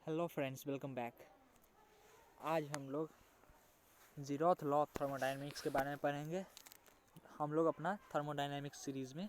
Hello friends, welcome back. आज हम लोग ज़ीरोथ लॉ ऑफ थर्मोडायनेमिक्स के बारे में पढ़ेंगे। हम लोग अपना थर्मोडायनेमिक्स सीरीज़ में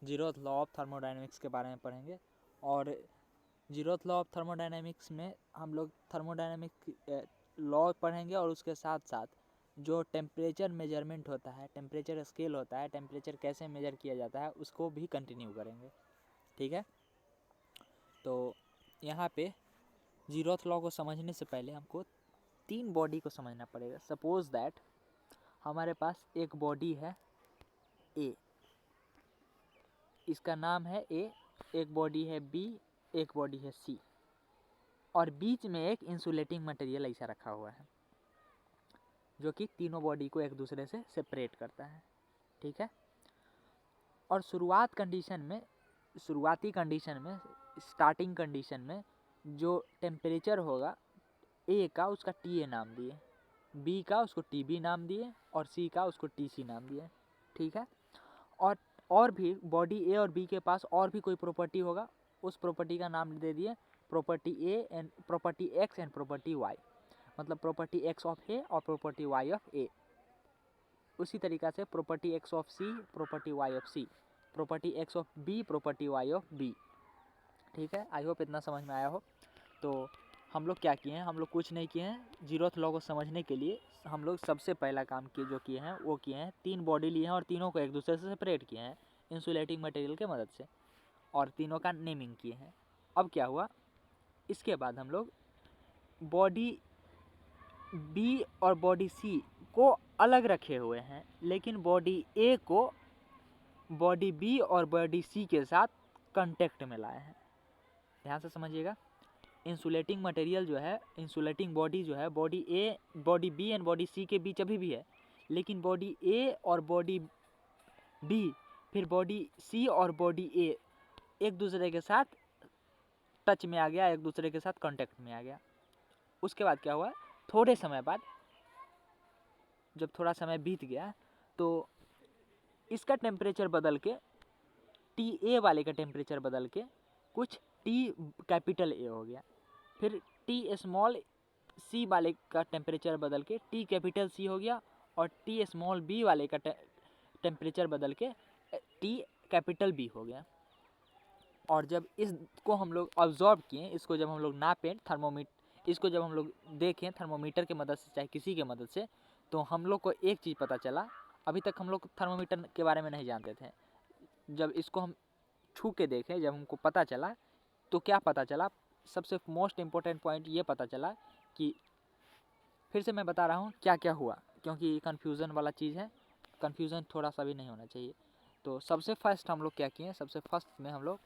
ज़ीरोथ लॉ ऑफ थर्मोडायनेमिक्स के बारे में पढ़ेंगे। और ज़ीरोथ लॉ ऑफ थर्मोडायनेमिक्स में हम लोग थर्मोडायनेमिक लॉ पढ़ेंगे और उसके साथ साथ जो टेम्परेचर मेजरमेंट होता है, टेम्परेचर स्केल होता है, टेम्परेचर कैसे मेजर किया जाता है, उसको भी कंटिन्यू करेंगे। ठीक है, तो यहाँ पे ज़ीरोथ लॉ को समझने से पहले हमको तीन बॉडी को समझना पड़ेगा। सपोज दैट हमारे पास एक बॉडी है ए, इसका नाम है ए, एक बॉडी है बी, एक बॉडी है सी, और बीच में एक इंसुलेटिंग मटेरियल ऐसा रखा हुआ है जो कि तीनों बॉडी को एक दूसरे से सेपरेट करता है। ठीक है, और शुरुआती कंडीशन में स्टार्टिंग कंडीशन में जो टेम्परेचर होगा ए का उसका टी ए नाम दिए, बी का उसको टी बी नाम दिए और सी का उसको टी सी नाम दिए। ठीक है, और भी बॉडी ए और बी के पास और भी कोई प्रॉपर्टी होगा, उस प्रॉपर्टी का नाम दे दिए property A and property X and property Y, मतलब प्रॉपर्टी एक्स ऑफ ए और प्रॉपर्टी वाई ऑफ ए। उसी तरीक़ा से property X of C, property Y of C, property X of B, property Y of B. ठीक है, I hope इतना समझ में आया हो। तो हम लोग क्या किए हैं, हम लोग कुछ नहीं किए हैं। ज़ीरोथ लॉ को समझने के लिए हम लोग सबसे पहला काम जो किए हैं वो किए हैं, तीन बॉडी लिए हैं और तीनों को एक दूसरे से सेपरेट किए हैं इंसुलेटिंग मटेरियल के मदद से, और तीनों का नेमिंग किए हैं। अब क्या हुआ, इसके बाद हम लोग बॉडी बी और बॉडी सी को अलग रखे हुए हैं, लेकिन बॉडी ए को बॉडी बी और बॉडी सी के साथ कांटेक्ट में लाए हैं। ध्यान से समझिएगा, इंसुलेटिंग मटेरियल जो है, इंसुलेटिंग बॉडी जो है, body A, body B and body C के बीच अभी भी है, लेकिन बॉडी ए और बॉडी बी, फिर बॉडी सी और बॉडी ए एक दूसरे के साथ टच में आ गया, एक दूसरे के साथ कांटेक्ट में आ गया। उसके बाद क्या हुआ, थोड़े समय बाद जब थोड़ा समय बीत गया तो इसका टेम्परेचर बदल के, टी ए वाले का टेम्परेचर बदल के कुछ टी कैपिटल ए हो गया, फिर टी स्मॉल सी वाले का टेम्परेचर बदल के टी कैपिटल सी हो गया, और टी स्मॉल बी वाले का टेम्परेचर बदल के टी कैपिटल बी हो गया। और जब इसको हम लोग ऑब्जर्व किए, इसको जब हम लोग नापें इसको जब हम लोग देखें थर्मोमीटर की मदद से, चाहे किसी की मदद से, तो हम लोग को एक चीज़ पता चला। अभी तक हम लोग थर्मोमीटर के बारे में नहीं जानते थे, जब इसको हम छू के देखें, जब हमको पता चला, तो क्या पता चला, सबसे मोस्ट इम्पोर्टेंट पॉइंट ये पता चला कि, फिर से मैं बता रहा हूँ क्या क्या हुआ, क्योंकि कन्फ्यूज़न वाला चीज़ है, कन्फ्यूज़न थोड़ा सा भी नहीं होना चाहिए। तो सबसे फर्स्ट हम लोग क्या किए, सबसे फर्स्ट में हम लोग,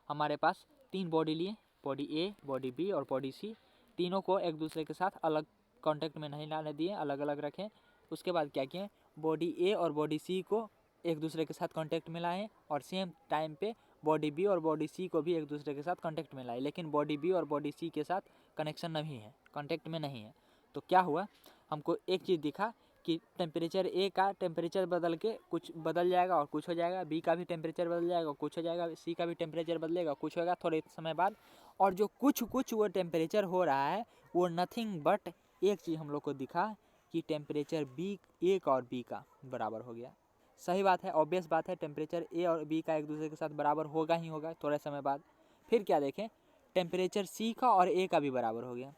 हमारे पास तीन बॉडी लिए, बॉडी ए, बॉडी बी और बॉडी सी, तीनों को एक दूसरे के साथ अलग कांटेक्ट में नहीं लाने दिए, अलग अलग रखें। उसके बाद क्या किए, बॉडी ए और बॉडी सी को एक दूसरे के साथ कांटेक्ट में लाएँ, और सेम टाइम पे बॉडी बी और बॉडी सी को भी एक दूसरे के साथ कांटेक्ट में लाए, लेकिन बॉडी बी और बॉडी सी के साथ कनेक्शन नहीं है, कांटेक्ट में नहीं है। तो क्या हुआ, हमको एक चीज़ दिखा कि टेम्परेचर ए का टेम्परेचर बदल के कुछ बदल जाएगा और कुछ हो जाएगा, बी का भी टेम्परेचर बदल जाएगा, कुछ हो जाएगा, सी का भी टेम्परेचर बदलेगा, कुछ होगा थोड़े समय बाद। और जो कुछ वो टेम्परेचर हो रहा है, वो नथिंग बट एक चीज़ हम लोग को दिखा कि टेम्परेचर बी, ए का और बी का बराबर हो गया। सही बात है, ऑब्वियस बात है, टेम्परेचर ए और बी का एक दूसरे के साथ बराबर होगा ही होगा थोड़े समय बाद। फिर क्या देखें, टेम्परेचर सी का और ए का भी बराबर हो गया,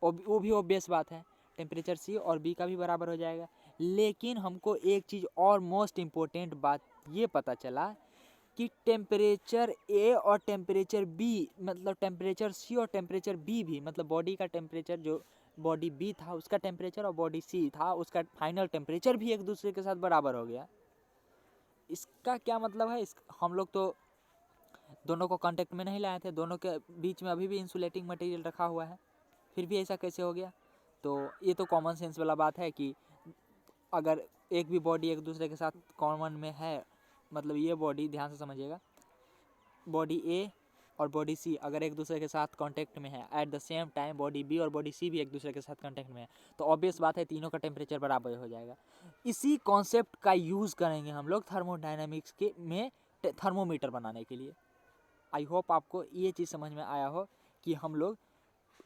वो भी ऑब्वियस बात है, टेम्परेचर सी और बी का भी बराबर हो जाएगा। लेकिन हमको एक चीज़ और मोस्ट इम्पोर्टेंट बात ये पता चला कि टेम्परेचर ए और टेम्परेचर बी, मतलब टेम्परेचर सी और टेम्परेचर बी भी, मतलब बॉडी का टेम्परेचर, जो बॉडी बी था उसका टेम्परेचर और बॉडी सी था उसका फाइनल टेम्परेचर भी एक दूसरे के साथ बराबर हो गया। इसका क्या मतलब है, हम लोग तो दोनों को कांटेक्ट में नहीं लाए थे, दोनों के बीच में अभी भी इंसुलेटिंग मटेरियल रखा हुआ है, फिर भी ऐसा कैसे हो गया। तो ये तो कॉमन सेंस वाला बात है कि अगर एक भी बॉडी एक दूसरे के साथ कॉमन में है, मतलब ये बॉडी, ध्यान से समझिएगा, बॉडी ए और बॉडी सी अगर एक दूसरे के साथ कांटेक्ट में है, at the same time body B और बॉडी सी भी एक दूसरे के साथ कांटेक्ट में है, तो ऑब्वियस बात है तीनों का टेम्परेचर बराबर हो जाएगा। इसी कॉन्सेप्ट का यूज़ करेंगे हम लोग थर्मोडायनामिक्स के में थर्मोमीटर बनाने के लिए। आई होप आपको ये चीज़ समझ में आया हो कि हम लोग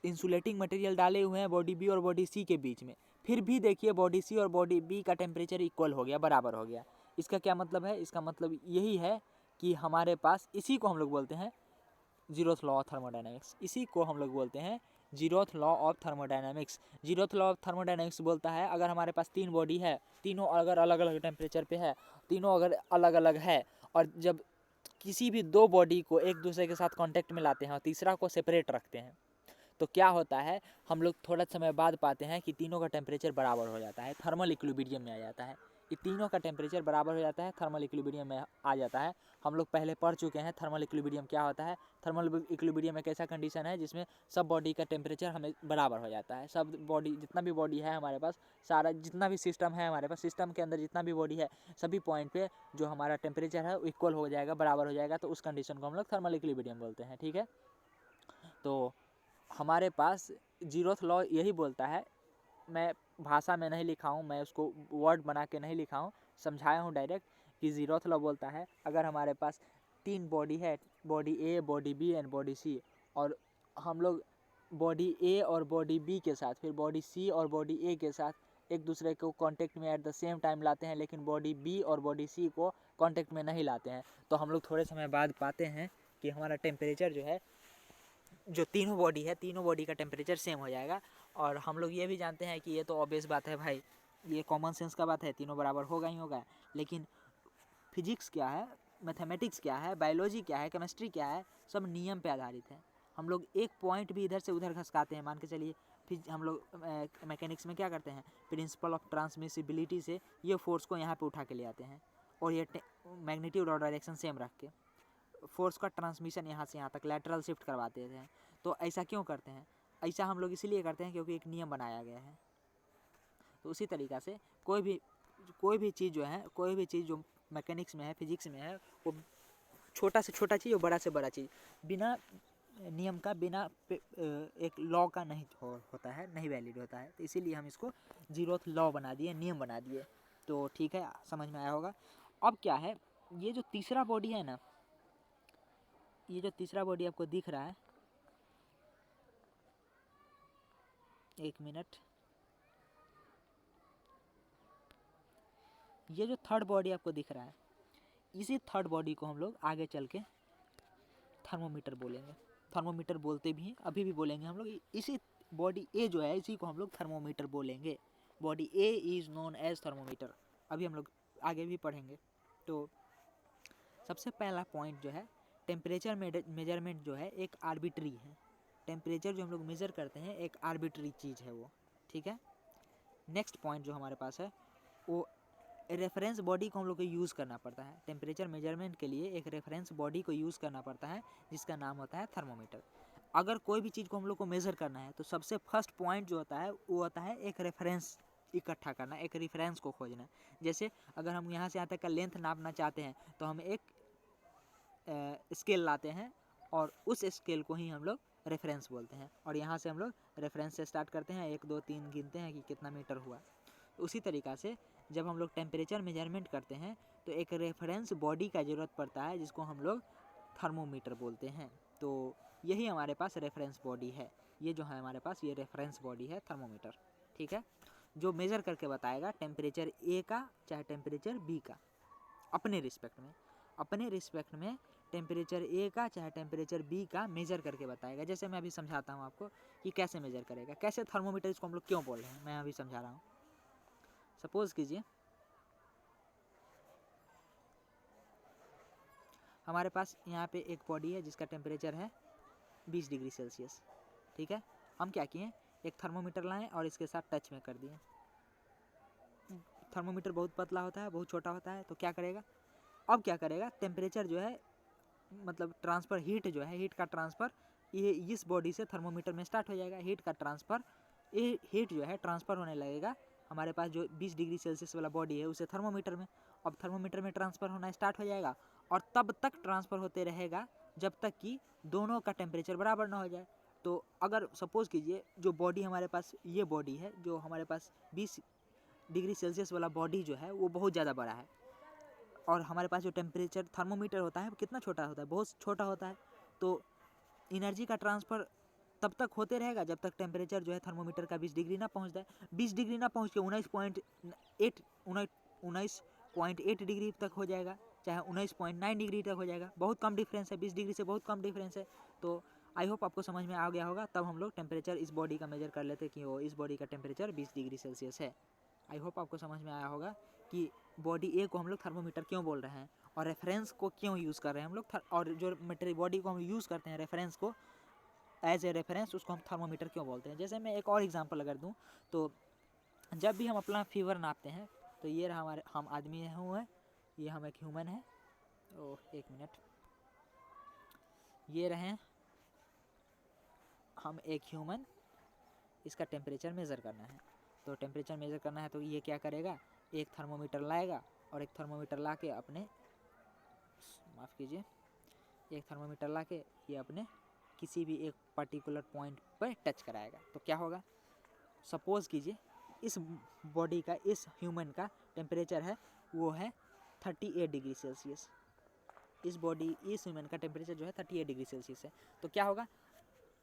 इंसुलेटिंग मटेरियल डाले हुए हैं बॉडी बी और बॉडी सी के बीच में, फिर भी देखिए बॉडी सी और बॉडी बी का टेम्परेचर इक्वल हो गया, बराबर हो गया। इसका क्या मतलब है? इसका मतलब यही है कि हमारे पास, इसी को हम लोग बोलते हैं जीरोथ लॉ ऑफ थर्मोडायनेमिक्स, इसी को हम लोग बोलते हैं zeroth law of thermodynamics. Zeroth law of thermodynamics बोलता है अगर हमारे पास 3 बॉडी है, तीनों अगर अलग अलग टेम्परेचर पे है, तीनों अगर अलग अलग है, और जब किसी भी 2 बॉडी को एक दूसरे के साथ कांटेक्ट में लाते हैं और तीसरा को सेपरेट रखते हैं, तो क्या होता है, हम लोग थोड़ा समय बाद पाते हैं कि तीनों का टेम्परेचर बराबर हो जाता है, थर्मल इक्विलिब्रियम में आ जाता है। ये तीनों का टेम्परेचर बराबर हो जाता है, थर्मल इक्विलिब्रियम में आ जाता है। हम लोग पहले पढ़ चुके हैं थर्मल इक्विलिब्रियम क्या होता है। थर्मल इक्विलिब्रियम एक ऐसा कंडीशन है जिसमें सब बॉडी का टेम्परेचर हमें बराबर हो जाता है। सब बॉडी, जितना भी बॉडी है हमारे पास, सारा जितना भी सिस्टम है हमारे पास, सिस्टम के अंदर जितना भी बॉडी है, सभी पॉइंट पे जो हमारा टेम्परेचर है वो इक्वल हो जाएगा, बराबर हो जाएगा। तो उस कंडीशन को हम लोग थर्मल इक्विलिब्रियम बोलते हैं। ठीक है, तो हमारे पास जीरोथ लॉ यही बोलता है। मैं भाषा में नहीं लिखा हूँ, मैं उसको वर्ड बना के नहीं लिखा हूँ, समझाया हूँ डायरेक्ट कि जीरोथ लॉ बोलता है अगर हमारे पास 3 बॉडी है, body A, body B and body C, और हम लोग बॉडी ए और बॉडी बी के साथ, फिर बॉडी सी और बॉडी ए के साथ एक दूसरे को कांटेक्ट में एट द सेम टाइम लाते हैं, लेकिन बॉडी बी और बॉडी सी को कांटेक्ट में नहीं लाते हैं, तो हम लोग थोड़े समय बाद पाते हैं कि हमारा टेम्परेचर जो है, जो तीनों बॉडी है, तीनों बॉडी का टेम्परेचर सेम हो जाएगा। और हम लोग ये भी जानते हैं कि ये तो ऑब्वियस बात है भाई, ये कॉमन सेंस का बात है, तीनों बराबर होगा ही होगा। लेकिन फिजिक्स क्या है, मैथमेटिक्स क्या है, बायोलॉजी क्या है, केमिस्ट्री क्या है, सब नियम पे आधारित है। हम लोग एक पॉइंट भी इधर से उधर खसकाते हैं, मान के चलिए, फिर हम लोग मैकेनिक्स में क्या करते हैं, प्रिंसिपल ऑफ ट्रांसमिसिबिलिटी से ये फोर्स को यहाँ पे उठा के ले आते हैं, और ये मैग्नीट्यूड और डायरेक्शन सेम रख के फोर्स का ट्रांसमिशन यहाँ से यहाँ तक लैटरल शिफ्ट करवाते हैं। तो ऐसा क्यों करते हैं? ऐसा हम लोग इसलिए करते हैं क्योंकि एक नियम बनाया गया है। तो उसी तरीक़ा से कोई भी चीज़ जो है, कोई भी चीज़ जो मैकेनिक्स में है, फिजिक्स में है, वो छोटा से छोटा चीज़ और बड़ा से बड़ा चीज़ बिना नियम का, बिना एक लॉ का नहीं होता है, नहीं वैलिड होता है। तो इसीलिए हम इसको जीरोथ लॉ बना दिए, नियम बना दिए। तो ठीक है, समझ में आया होगा। अब क्या है, ये जो तीसरा बॉडी है ना, ये जो तीसरा बॉडी आपको दिख रहा है, एक मिनट, ये जो थर्ड बॉडी आपको दिख रहा है, इसी थर्ड बॉडी को हम लोग आगे चल के थर्मोमीटर बोलेंगे। थर्मोमीटर बोलते भी हैं, अभी भी बोलेंगे हम लोग। इसी बॉडी ए जो है, इसी को हम लोग थर्मोमीटर बोलेंगे। Body A is known as thermometer, अभी हम लोग आगे भी पढ़ेंगे। तो सबसे पहला पॉइंट जो है, टेम्परेचर मेजरमेंट जो है एक आर्बिट्री है। टेम्परेचर जो हम लोग मेज़र करते हैं एक आर्बिट्री चीज़ है वो। ठीक है, नेक्स्ट पॉइंट जो हमारे पास है, वो रेफरेंस बॉडी को हम लोग को यूज़ करना पड़ता है। टेम्परेचर मेजरमेंट के लिए एक रेफरेंस बॉडी को यूज़ करना पड़ता है, जिसका नाम होता है थर्मोमीटर। अगर कोई भी चीज़ को हम लोग को मेज़र करना है, तो सबसे फर्स्ट पॉइंट जो होता है वो होता है एक रेफरेंस इकट्ठा करना, एक रेफरेंस को खोजना। जैसे अगर हम यहाँ से यहाँ तक का लेंथ नापना चाहते हैं, तो हम एक स्केल लाते हैं, और उस स्केल को ही हम लोग रेफरेंस बोलते हैं, और यहाँ से हम लोग रेफरेंस से स्टार्ट करते हैं, 1 2 3 गिनते हैं कि कितना मीटर हुआ। उसी तरीक़ा से जब हम लोग टेम्परेचर मेजरमेंट करते हैं, तो एक रेफरेंस बॉडी का ज़रूरत पड़ता है, जिसको हम लोग थर्मोमीटर बोलते हैं। तो यही हमारे पास रेफरेंस बॉडी है, ये जो है हमारे पास, ये रेफरेंस बॉडी है थर्मोमीटर। ठीक है, जो मेज़र करके बताएगा टेम्परेचर ए का चाहे टेम्परेचर बी का, अपने रिस्पेक्ट में टेम्परेचर ए का चाहे टेम्परेचर बी का मेज़र करके बताएगा। जैसे मैं अभी समझाता हूँ आपको कि कैसे मेज़र करेगा, कैसे थर्मोमीटर, इसको हम लोग क्यों बोल रहे हैं, मैं अभी समझा रहा हूँ। सपोज़ कीजिए हमारे पास यहाँ पे एक बॉडी है जिसका टेम्परेचर है 20 डिग्री सेल्सियस। ठीक है, हम क्या किए, एक थर्मोमीटर लाएं और इसके साथ टच में कर दिए। थर्मोमीटर बहुत पतला होता है, बहुत छोटा होता है, तो क्या करेगा, अब क्या करेगा, टेम्परेचर जो है, मतलब ट्रांसफ़र, हीट जो है, हीट का ट्रांसफ़र ये इस बॉडी से थर्मोमीटर में स्टार्ट हो जाएगा। हीट का ट्रांसफ़र, ये हीट जो है ट्रांसफ़र होने लगेगा हमारे पास जो 20 डिग्री सेल्सियस वाला बॉडी है उसे थर्मोमीटर में। अब थर्मोमीटर में ट्रांसफ़र होना स्टार्ट हो जाएगा, और तब तक ट्रांसफ़र होते रहेगा जब तक कि दोनों का टेम्परेचर बराबर ना हो जाए। तो अगर सपोज़ कीजिए जो बॉडी हमारे पास, ये बॉडी है जो हमारे पास 20 डिग्री सेल्सियस वाला बॉडी जो है वो बहुत ज़्यादा बड़ा है, और हमारे पास जो टेम्परेचर थर्मोमीटर होता है वो कितना छोटा होता है, बहुत छोटा होता है। तो एनर्जी का ट्रांसफ़र तब तक होते रहेगा जब तक टेम्परेचर जो है थर्मोमीटर का 20 डिग्री ना पहुंच जाए। 20 डिग्री ना पहुंच के 19.8 डिग्री तक हो जाएगा, चाहे 19.9 डिग्री तक हो जाएगा। बहुत कम डिफरेंस है, 20 डिग्री से बहुत कम डिफरेंस है। तो आई होप आपको समझ में आ गया होगा। तब हम लोग टेम्परेचर इस बॉडी का मेजर कर लेते कि वो इस बॉडी का टेम्परेचर 20 डिग्री सेल्सियस है। आई होप आपको समझ में आया होगा कि बॉडी ए को हम लोग थर्मोमीटर क्यों बोल रहे हैं और रेफरेंस को क्यों यूज़ कर रहे हैं हम लोग, और जो मटेरियल बॉडी को हम यूज़ करते हैं रेफरेंस को एज ए रेफरेंस, उसको हम थर्मोमीटर क्यों बोलते हैं। जैसे मैं एक और एग्जांपल अगर दूं तो जब भी हम अपना फीवर नापते हैं तो ये रहा हमारे, हम आदमी हुए, ये हम एक ह्यूमन है। ओह एक मिनट, ये रहे हम एक ह्यूमन, इसका टेम्परेचर मेज़र करना है। तो टेम्परेचर मेज़र करना है तो ये क्या करेगा, एक थर्मोमीटर लाएगा और एक थर्मोमीटर ला के अपने, माफ़ कीजिए, एक थर्मोमीटर ला के ये अपने किसी भी एक पर्टिकुलर पॉइंट पर टच कराएगा। तो क्या होगा, सपोज़ कीजिए इस बॉडी का, इस ह्यूमन का टेम्परेचर है वो है 38 डिग्री सेल्सियस। इस ह्यूमन का टेम्परेचर जो है 38 डिग्री सेल्सियस है। तो क्या होगा,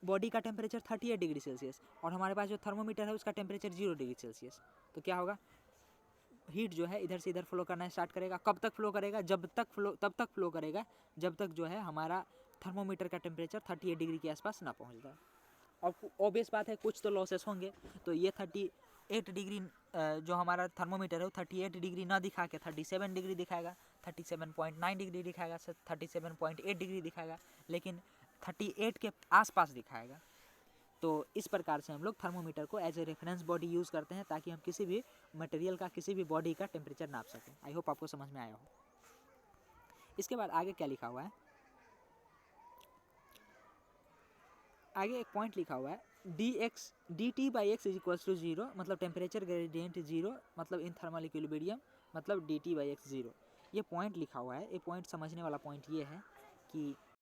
बॉडी का टेम्परेचर 38 डिग्री सेल्सियस और हमारे पास जो थर्मोमीटर है उसका टेम्परेचर 0 डिग्री सेल्सियस। तो क्या होगा, हीट जो है इधर से इधर फ्लो करना स्टार्ट करेगा। कब तक फ्लो करेगा, तब तक फ्लो करेगा जब तक जो है हमारा थर्मोमीटर का टेम्परेचर 38 डिग्री के आसपास ना पहुंच जाए। और ऑब्वियस बात है कुछ तो लॉसेस होंगे। तो ये 38 डिग्री जो हमारा थर्मोमीटर है वो 38 डिग्री ना दिखा के 37 डिग्री दिखाएगा, 37.9 डिग्री दिखाएगा, 37.8 डिग्री दिखाएगा, लेकिन 38 के आसपास दिखाएगा। तो इस प्रकार से हम लोग थर्मोमीटर को as a reference body use करते हैं ताकि हम किसी भी मटेरियल का, किसी भी बॉडी का टेम्परेचर नाप सकें। आई होप आपको समझ में आया हो। इसके बाद आगे क्या लिखा हुआ है, आगे एक पॉइंट लिखा हुआ है dt/x इज इक्वल्स टू 0, मतलब टेम्परेचर ग्रेडियंट 0, मतलब इन थर्मल इक्विलिब्रियम, मतलब dt/x 0। ये पॉइंट लिखा हुआ है। ये पॉइंट समझने वाला पॉइंट ये है कि